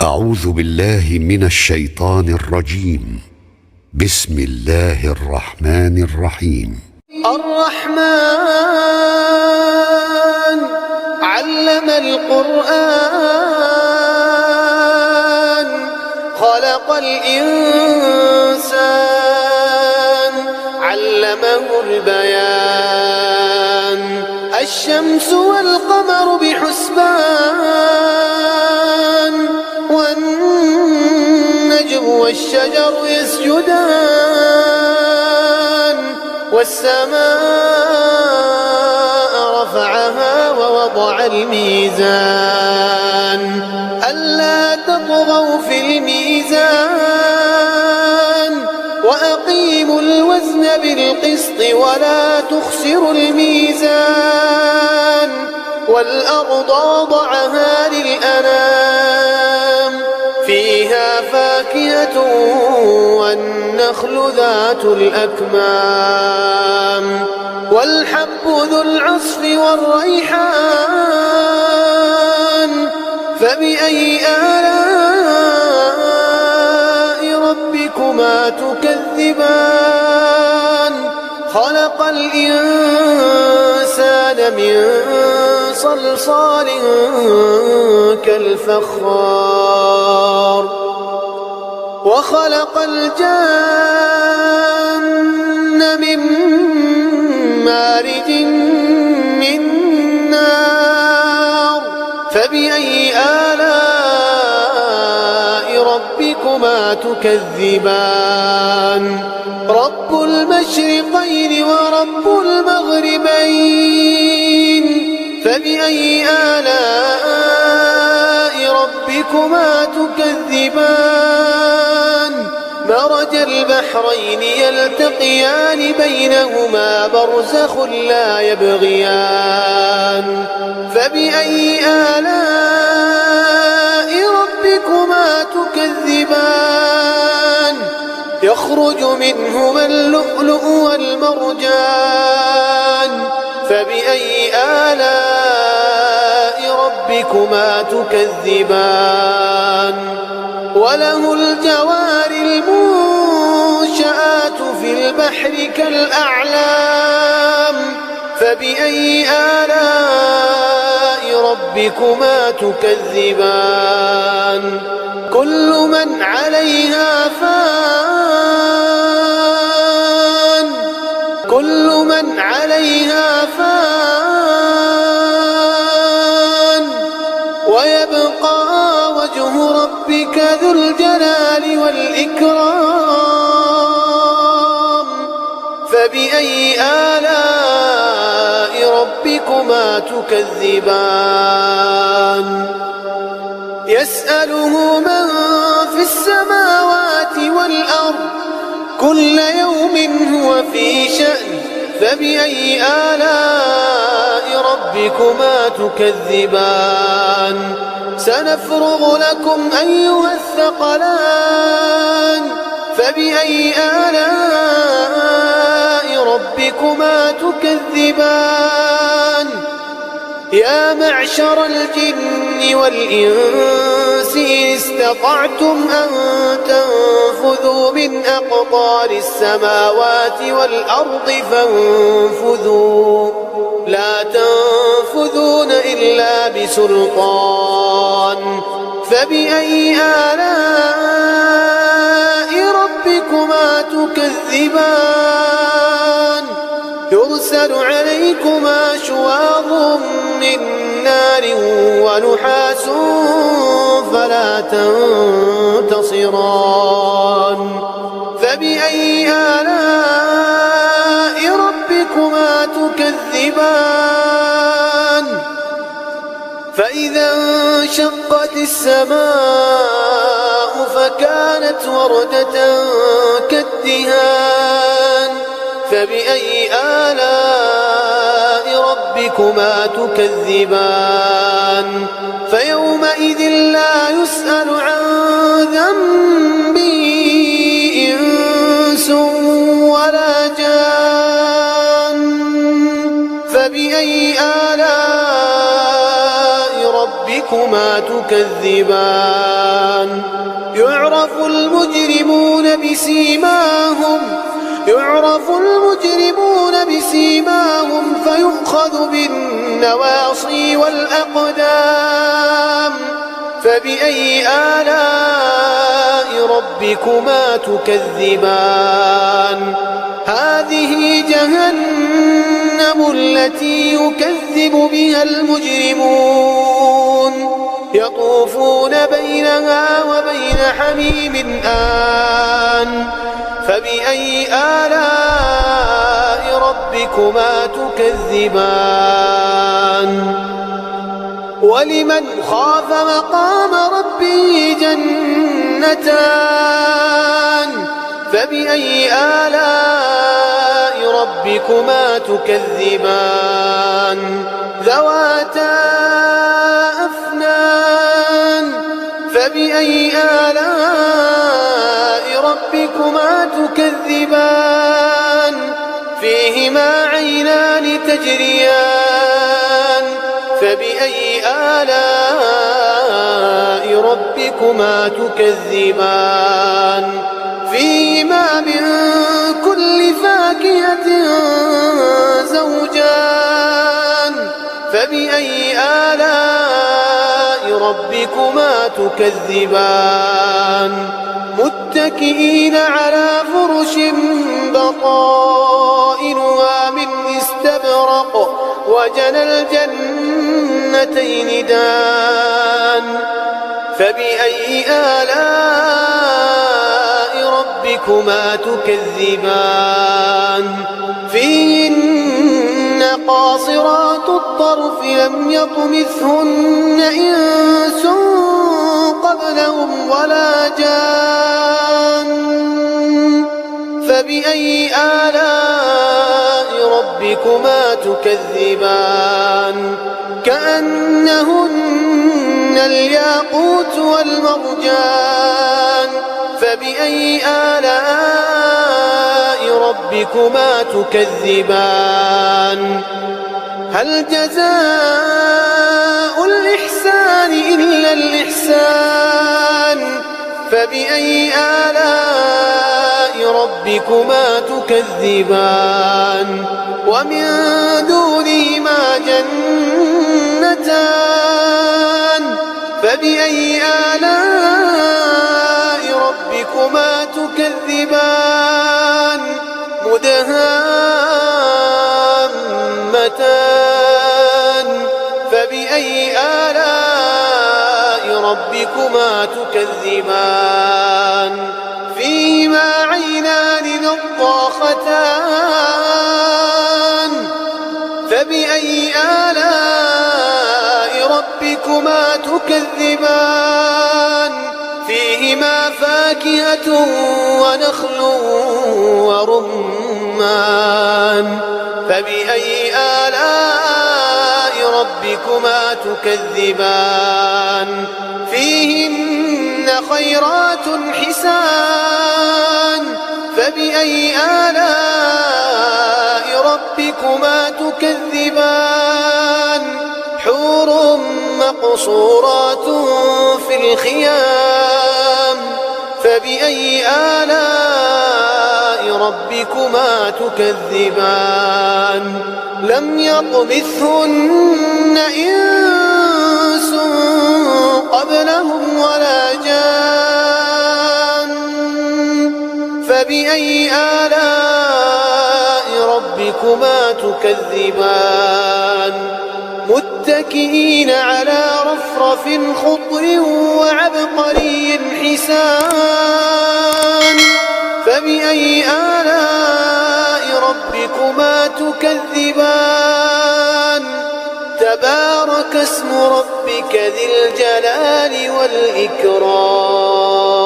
أعوذ بالله من الشيطان الرجيم. بسم الله الرحمن الرحيم. الرحمن علم القرآن خلق الإنسان علمه البيان الشمس والقمر بحسبان والنجم والشجر يسجدان والسماء رفعها ووضع الميزان ألا تطغوا في الميزان وأقيموا الوزن بالقسط ولا تخسروا الميزان والأرض وضعها للأنام فيها فاكهة والنخل ذات الأكمام والحب ذو العصف والريحان فبأي آلاء ربكما تكذبان خلق الإنسان من صلصال كالفخار وخلق الجن من مارج من نار فبأي آلاء ربكما تكذبان رب المشرقين ورب المغربين فبأي آلاء ربكما تكذبان مرج البحرين يلتقيان بينهما برزخ لا يبغيان فبأي آلاء ربكما تكذبان يخرج منهما اللؤلؤ والمرجان فبأي آلاء ربكما تكذبان وله الجوار المنشآت في البحر كالأعلام فبأي آلاء ربكما تكذبان كل من عليها فان كل من عليها فان ويبقى وجه ربك ذو الجلال والإكرام فبأي آلاء ربكما تكذبان يسأله من في السماوات والأرض كل يوم هو في شأن فبأي آلاء ربكما تكذبان سنفرغ لكم أيها الثقلان فبأي آلاء ربكما تكذبان يا معشر الجن والإنس إن استطعتم أن تنفذوا من أقطار السماوات والأرض فانفذوا لا تنفذون إلا بسلطان فبأي آلاء ربكما تكذبان يرسل عليكما شواظ من نار ونحاس فلا تنتصران فبأي آلاء ربكما تكذبان فإذا انشقت السماء فكانت وردة كالدهان فبأي آلاء ربكما تكذبان فيومئذ لا يسأل عن ذنبه إنس ولا جان فبأي آلاء ربكما ربكما تكذبان يعرف المجرمون بسيماهم فيؤخذ بالنواصي والأقدام فبأي آلاء ربكما تكذبان هذه جهنم التي يكذب بها المجرمون يطوفون بينها وبين حميم آن فبأي آلاء ربكما تكذبان ولمن خاف مقام ربه جنتان فبأي آلاء ربكما تكذبان ذواتا أفنان فبأي آلاء ربكما تكذبان فيهما عينان تجريان فبأي آلاء ربكما تكذبان فيهما من كل فاكهة زوجان فبأي آلاء ربكما تكذبان متكئين على فرش بطائنها من استبرق وجنى الجنتين دان فبأي آلاء ربكما تكذبان فيهن قاصرات الطرف لم يطمثهن إنس قبلهم ولا جان فبأي آلاء ربكما تكذبان كأنهن الياقوت والمرجان فبأي آلاء ربكما تكذبان هل جزاء الإحسان إلا الإحسان فبأي آلاء ربكما تكذبان ومن دونهما جنتان فبأي آلاء ربكما تكذبان مدهامتان فبأي آلاء ربكما تكذبان فيهما عينان نضاختان فبأي آلاء ربكما تكذبان فيهما فاكهة ونخل ورمان فبأي آلاء ربكما تكذبان فيهن خيرات حسان فبأي آلاء ربكما تكذبان حور مقصورات في الخيام فبأي آلاء ربكما تكذبان لم يطمثهن إنس قبلهم ولا جان فبأي آلاء ربكما تكذبان متكئين على رفرف خضر وعبقري حسان فبأي آلاء ربكما تكذبان تبارك اسم ربك ذي الجلال والإكرام